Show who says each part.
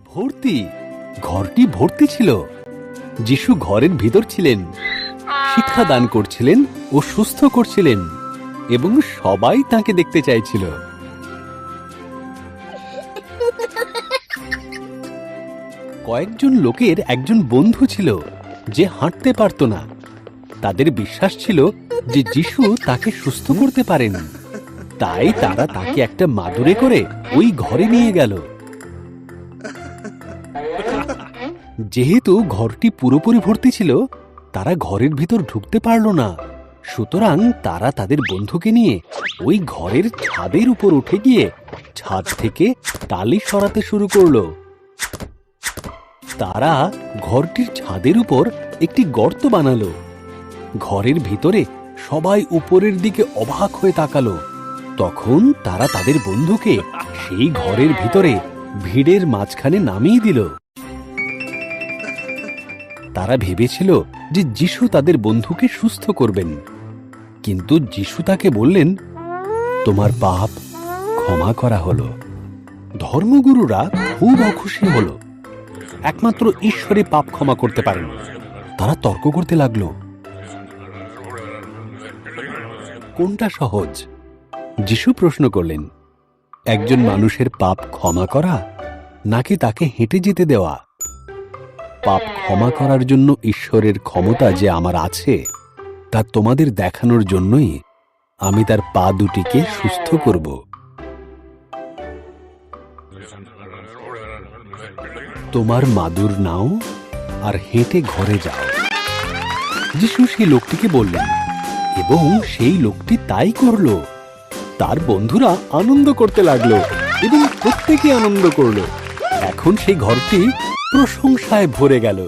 Speaker 1: ভর্তি, ঘরটি ভর্তি ছিল। যিশু ঘরের ভিতর ছিলেন, শিক্ষা দান করছিলেন ও সুস্থ করছিলেন, এবং সবাই তাকে দেখতে চাইছিল। কয়েকজন লোকের একজন বন্ধু ছিল যে হাঁটতে পারত না। তাদের বিশ্বাস ছিল যে যিশু তাকে সুস্থ করতে পারেন। তাই তারা তাকে একটা মাদুরে করে ওই ঘরে নিয়ে গেল। যেহেতু ঘরটি পুরোপুরি ভর্তি ছিল, তারা ঘরের ভিতর ঢুকতে পারল না। সুতরাং তারা তাদের বন্ধুকে নিয়ে ওই ঘরের ছাদের উপর উঠে গিয়ে ছাদ থেকে টালি সরাতে শুরু করলো। তারা ঘরটির ছাদের উপর একটি গর্ত বানালো। ঘরের ভিতরে সবাই উপরের দিকে অবাক হয়ে তাকালো। তখন তারা তাদের বন্ধুকে সেই ঘরের ভিতরে ভিড়ের মাঝখানে নামিয়ে দিল। তারা ভেবেছিল যে যিশু তাদের বন্ধুকে সুস্থ করবেন, কিন্তু যিশু তাকে বললেন, তোমার পাপ ক্ষমা করা হলো। ধর্মগুরুরা খুব অখুশি হলো। একমাত্র ঈশ্বরই পাপ ক্ষমা করতে পারেন। তারা তর্ক করতে লাগলো, কোনটা সহজ? যিশু প্রশ্ন করলেন, একজন মানুষের পাপ ক্ষমা করা নাকি তাকে হেঁটে যেতে দেওয়া? পাপ ক্ষমা করার জন্য ঈশ্বরের ক্ষমতা যে আমার আছে, তা তোমাদের দেখানোর জন্যই আমি তার পা দুটিকে সুস্থ করব। তোমার মাদুর নাও আর হেঁটে ঘরে যাও। যিশু সেই লোকটিকে বললেন, এবং সেই লোকটি তাই করল। তার বন্ধুরা আনন্দ করতে লাগলো এবং প্রত্যেকে আনন্দ করল। এখন সেই ঘরটি প্রশংসায় ভরে গেল।